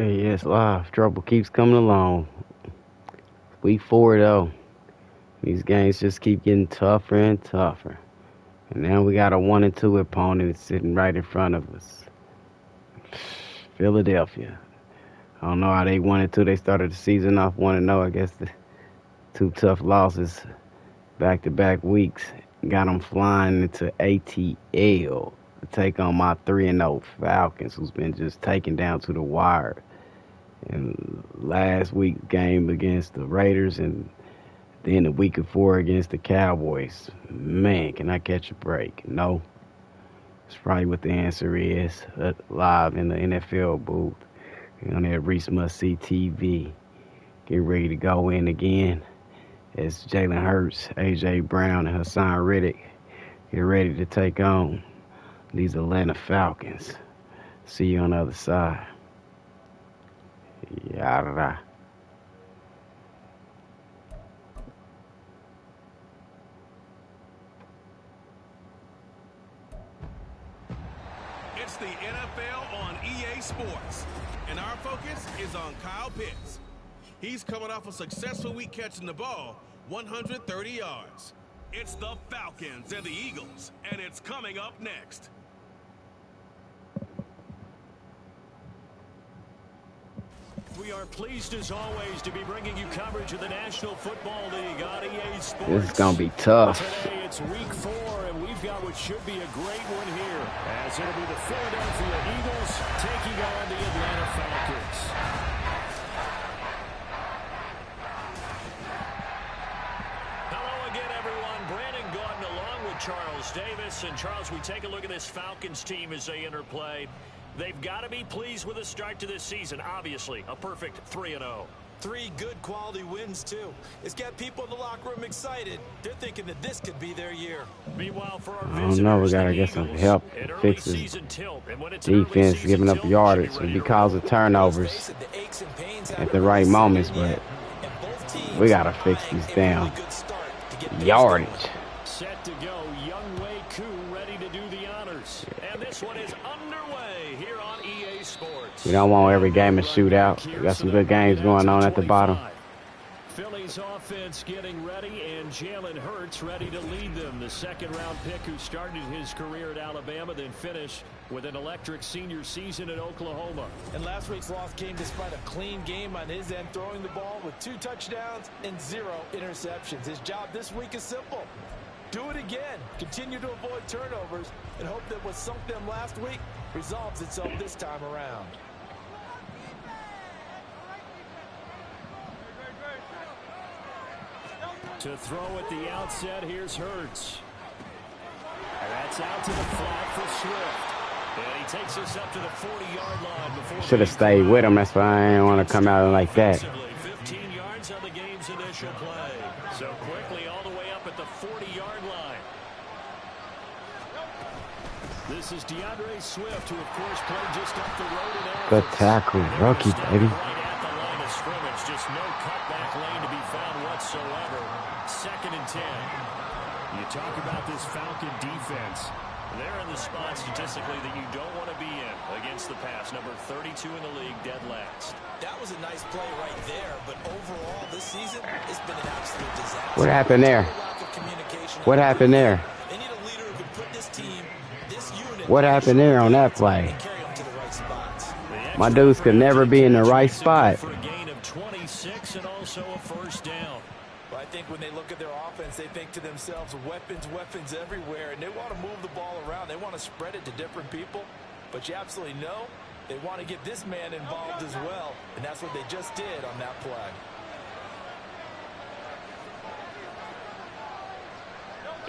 Yes, live. Trouble keeps coming along. Week 4, though. These games just keep getting tougher and tougher. And now we got a 1-2 opponent sitting right in front of us. Philadelphia. I don't know how they 1-2. They started the season off 1-0. I guess the 2 tough losses back-to-back weeks got them flying into ATL to take on my 3-0 Falcons, who's been just taken down to the wire. And last week's game against the Raiders, and then the week before against the Cowboys. Man, can I catch a break? No. That's probably what the answer is. Live in the NFL booth. On there, ReeceMustSeeTv. Get ready to go in again. It's Jalen Hurts, A.J. Brown, and Hassan Reddick. Get ready to take on these Atlanta Falcons. See you on the other side. Yada. It's the NFL on EA Sports, and our focus is on Kyle Pitts. He's coming off a successful week catching the ball, 130 yards. It's the Falcons and the Eagles, and it's coming up next. We are pleased, as always, to be bringing you coverage of the National Football League on EA Sports. This is going to be tough. Today it's week 4, and we've got what should be a great one here, as it'll be the Philadelphia Eagles taking on the Atlanta Falcons. Hello again, everyone. Brandon Gordon along with Charles Davis. And Charles, we take a look at this Falcons team as they interplay. They've got to be pleased with the start to this season. Obviously, a perfect 3-0. 3 good quality wins, too. It's got people in the locker room excited. They're thinking that this could be their year. Meanwhile, for our I don't know. We got to get some help to fix this defense, giving up yardage because of turnovers at the right moments. But we got to fix these damn yardage. Set to go. Young wk4 ready to do the honors. And this one is underway here on EA Sports. We don't want every game a shootout. We got some good games going on at the bottom. Philly's offense getting ready, and Jalen Hurts ready to lead them. The second-round pick who started his career at Alabama, then finished with an electric senior season at Oklahoma. And last week's loss came despite a clean game on his end, throwing the ball with 2 touchdowns and 0 interceptions. His job this week is simple. Do it again. Continue to avoid turnovers and hope that what sunk them last week resolves itself this time around. To throw at the outset, here's Hurts. That's out to the flat for Swift. And he takes us up to the 40-yard line before. Should have stayed with him. That's why I didn't want to come out like that. 15 yards on the game's initial play. So quickly all the way up at the 40-yard line. This is DeAndre Swift, who, of course, played just up the road in Athens. Good tackle, rookie, baby. Right at the line of scrimmage, just no cutback lane to be found whatsoever. 2nd and 10. You talk about this Falcon defense. They're in the spot statistically that you don't want to be in against the pass. Number 32 in the league, dead last. That was a nice play right there, but overall this season, it's been an absolute disaster. What happened there? What happened there? They need a leader who can put this team, this unit. What happened there on that play? My dudes could never be in the right spot. For a gain of 26 and also a first down. I think when they look at their offense, they think to themselves, weapons everywhere, and they want to move the ball around. They want to spread it to different people, but you absolutely know they want to get this man involved as well, and that's what they just did on that play.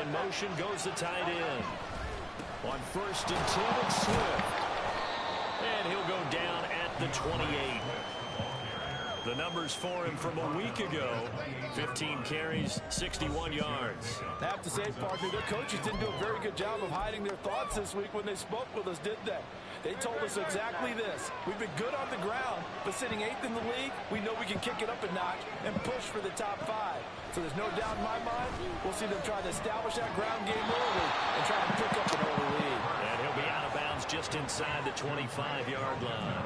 In motion goes the tight end. On 1st and 10, it's Swift. And he'll go down at the 28. The numbers for him from a week ago, 15 carries, 61 yards. I have to say, partner, their coaches didn't do a very good job of hiding their thoughts this week when they spoke with us, did they? They told us exactly this. We've been good on the ground, but sitting 8th in the league, we know we can kick it up a notch and push for the top 5. So there's no doubt in my mind, we'll see them try to establish that ground game early and try to pick up an early lead. And he'll be out of bounds just inside the 25-yard line.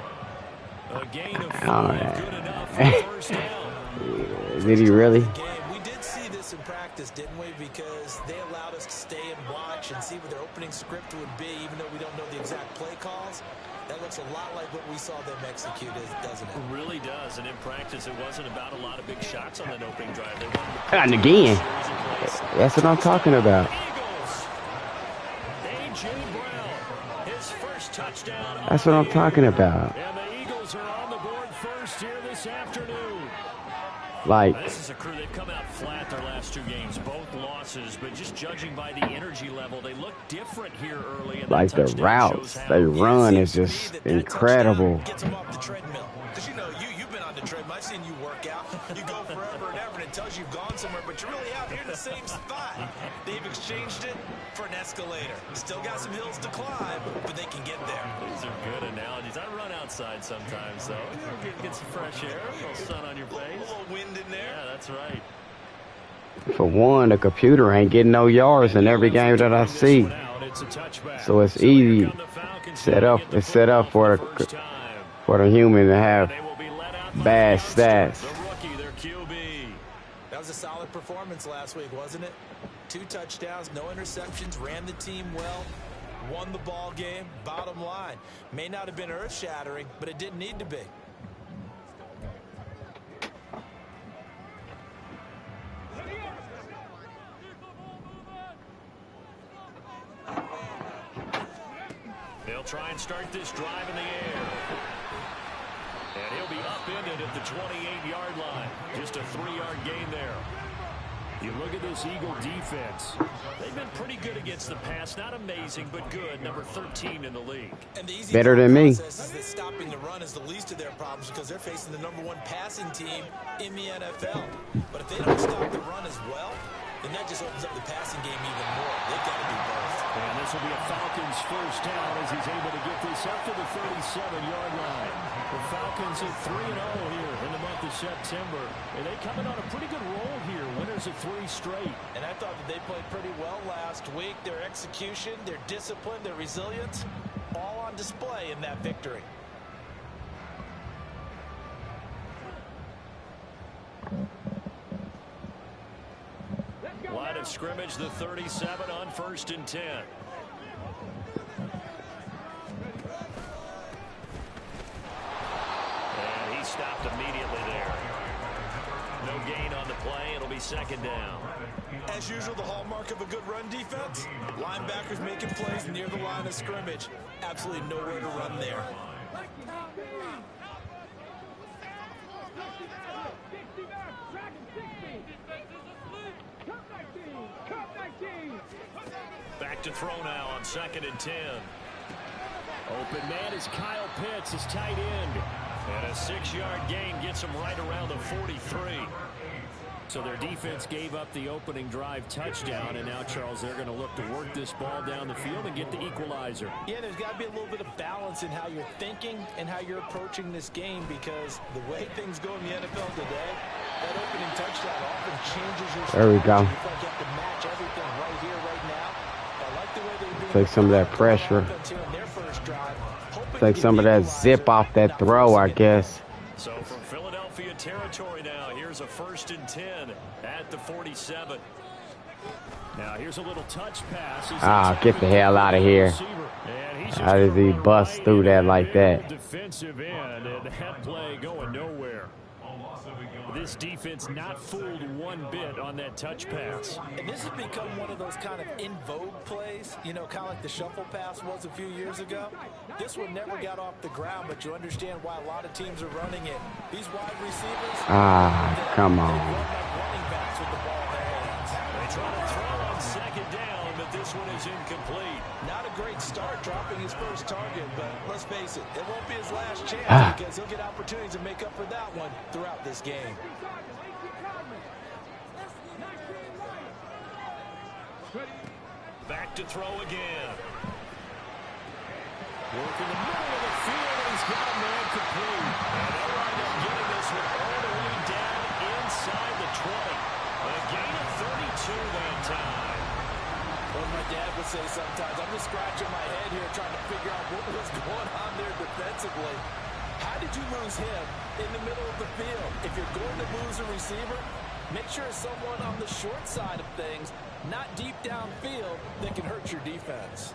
A gain of 5, All good enough for right. first down. Did he really? We did see this in practice, didn't we? Because they allowed us to stay and watch and see what their opening script would be, even though we don't know the exact play calls. That looks a lot like what we saw them execute, doesn't it? It really does. And in practice, it wasn't about a lot of big shots on that opening drive. They wanted to And again, that's what I'm talking about. Eagles. A.J. Brown, his first touchdown. That's what I'm talking about. And the Eagles are on the board first here this afternoon. Like, This is a crew, they've come out flat their last 2 games, both losses, but just judging by the energy level, they look different here early. And like the routes they run is just incredible. Gets them off the treadmill. Because, you know, you've been on the treadmill. I've seen you work out. You go forever and ever, and it tells you you've gone somewhere, but you're really out here in the same spot. They've exchanged it for an escalator. Still got some hills to climb, but they can get there. These are good analogies. I run outside sometimes, though. Get some fresh air, a little sun on your face. A little wind in there. Yeah, that's right. For one, the computer ain't getting no yards in every game that I see. So it's easy. It's set up for the human to have bad stats. That was a solid performance last week, wasn't it? 2 touchdowns, no interceptions, ran the team well, won the ball game. Bottom line, may not have been earth-shattering, but it didn't need to be. They'll try and start this drive in the air. And he'll be upended at the 28-yard line. Just a 3-yard gain there. You look at this Eagle defense. They've been pretty good against the pass. Not amazing, but good. Number 13 in the league. And the easy Better than me. Is that stopping the run is the least of their problems because they're facing the #1 passing team in the NFL. But if they don't stop the run as well, then that just opens up the passing game even more. They've got to do both. And this will be a Falcons first down as he's able to get this up to the 37-yard line. The Falcons at 3-0 here in the month of September. And they come in on a pretty good roll here. Winners of 3 straight. And I thought that they played pretty well last week. Their execution, their discipline, their resilience, all on display in that victory. Line of scrimmage, the 37 on 1st and 10. And he stopped immediately there. No gain on the play. It'll be 2nd down. As usual, the hallmark of a good run defense, linebackers making plays near the line of scrimmage. Absolutely nowhere to run there. Back to throw now on 2nd and 10. Open man is Kyle Pitts, his tight end. And a 6-yard gain gets him right around the 43. So their defense gave up the opening drive touchdown, and now, Charles, they're going to look to work this ball down the field and get the equalizer. Yeah, there's got to be a little bit of balance in how you're thinking and how you're approaching this game, because the way things go in the NFL today, that opening touchdown often changes your strategy. There we go. You feel like you have to match everything right here, right now. I like the way they're doing. Take some of that pressure. Take some of that zip off that throw, I guess. So from Philadelphia territory now, here's a 1st and 10 at the 47. Now here's a little touch pass. Get the hell out of here. How does he bust through that like that? Defensive end, and that play going nowhere. This defense not fooled one bit on that touch pass. And this has become one of those kind of in vogue plays, you know, kind of like the shuffle pass was a few years ago. This one never got off the ground, but you understand why a lot of teams are running it. These wide receivers, come on. running backs with the ball in their hands. They try to throw on 2nd down, but this one is incomplete. Not a great start dropping his first target, but let's face it, it won't be his last chance because he'll get opportunities to make up for that one throughout this game. Back to throw again. Working the middle of the field, and he's got a man complete. And they'll wind up getting this one all the way down inside the 20. A gain of 32 that time. What my dad would say sometimes, I'm just scratching my head here trying to figure out what was going on there defensively. How did you lose him in the middle of the field? If you're going to lose a receiver, make sure it's someone on the short side of things, not deep downfield, that can hurt your defense.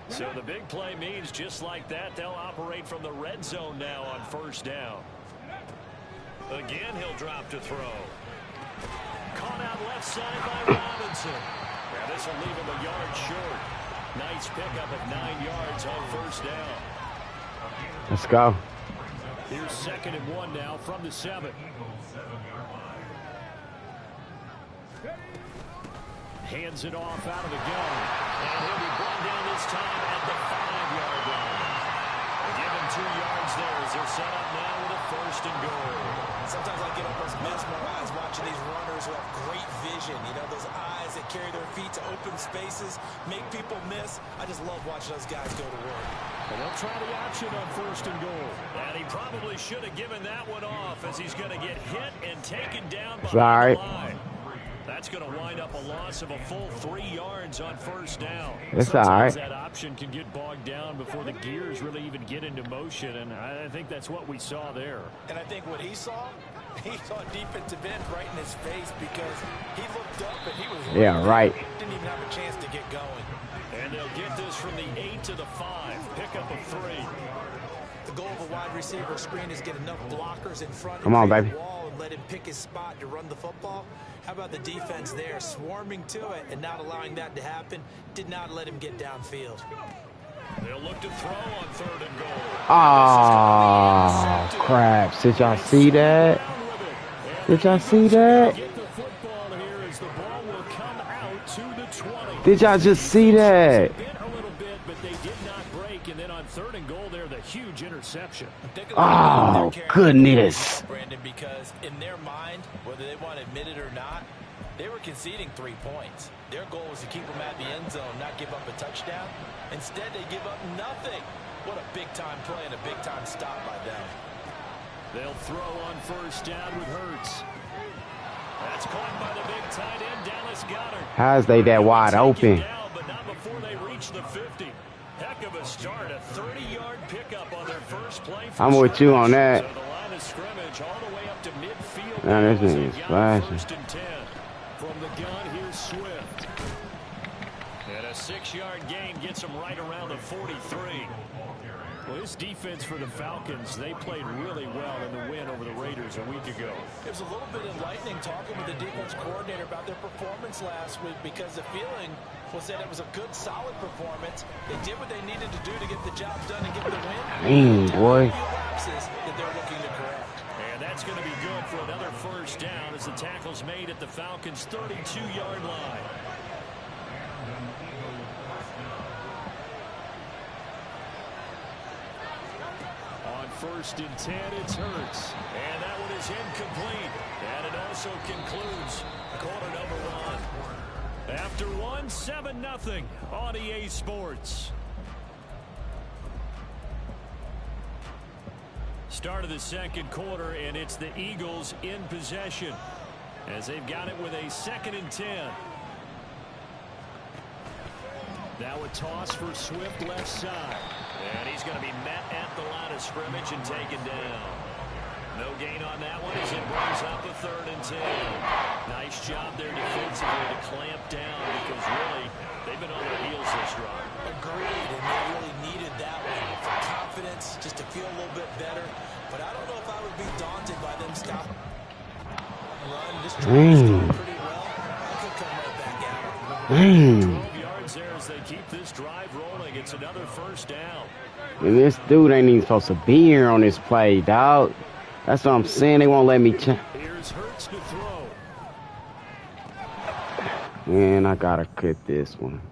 So the big play means just like that, they'll operate from the red zone now on first down. Again, he'll drop to throw. Caught out left side by Robinson. Now this will leave him a yard short. Nice pickup of 9 yards on first down. Let's go. Here's 2nd and 1 now from the 7. Hands it off out of the gun. And he'll be brought down this time at the 5-yard line. They give him 2 yards there as they're set up now with a 1st and goal. Sometimes I get almost mesmerized watching these runners who have great vision. You know, those eyes that carry their feet to open spaces, make people miss. I just love watching those guys go to work. And they'll try the option on 1st and goal. And he probably should have given that one off as he's going to get hit and taken down behind the line. That's going to wind up a loss of a full 3 yards on first down. It's all right. That option can get bogged down before the gears really even get into motion, and I think that's what we saw there. And I think what he saw defensive end right in his face because he looked up and he was right. Didn't even have a chance to get going. And they'll get this from the 8 to the 5. Pickup of 3. The goal of a wide receiver screen is get enough blockers in front Come on, baby. of the wall and let him pick his spot to run the football. How about the defense there, swarming to it and not allowing that to happen? Did not let him get downfield. They'll look to throw on 3rd and goal. Oh, crap. Did y'all see that? Did y'all see that? Get the football here as the ball will come out to the 20. Did y'all just see that? A little bit, but they did not break. And then on 3rd and goal there, the huge interception. Oh, goodness. Brandon, because in their mind, whether they want to admit it or not, they were conceding 3 points. Their goal was to keep them at the end zone, not give up a touchdown. Instead, they give up nothing. What a big-time play and a big-time stop by them. They'll throw on first down with Hurts. That's caught by the big tight end, Dallas Goedert. How's they that wide open? Down, but not before they reach the 50. Heck of a start, a 30-yard pickup on their first play. I'm with you on that. So the line of scrimmage all the way up to midfield. Now this thing is flashing. 1st and 10. From the gun, here's Swift. And a 6-yard gain gets him right around the 43. Well, this defense for the Falcons, they played really well in the win over the Raiders a week ago. It was a little bit enlightening talking with the defense coordinator about their performance last week because the feeling was that it was a good, solid performance. They did what they needed to do to get the job done and get the win. Boy. That they're looking to correct. And that's going to be good for another first down as the tackle's made at the Falcons' 32-yard line. On 1st and 10, it's Hurts. And that one is incomplete. And it also concludes quarter number 1. After 1, 7-0 on EA Sports. Start of the 2nd quarter, and it's the Eagles in possession as they've got it with a 2nd and 10. Now a toss for Swift left side. And he's going to be met at the line of scrimmage and taken down. No gain on that one as it brings up a 3rd and 10. Nice job there defensively to clamp down because really they've been on their heels this run. Agreed, and they really needed that one for confidence, just to feel a little bit better. But I don't know if I would be daunted by them stopping. Run, this drive is going pretty well. I could come right back at it. 12 yards there as they keep this drive rolling. It's another first down. And this dude ain't even supposed to be here on this play, dog. That's what I'm saying. They won't let me check. Here's Hurts to throw. Man, I gotta quit this one.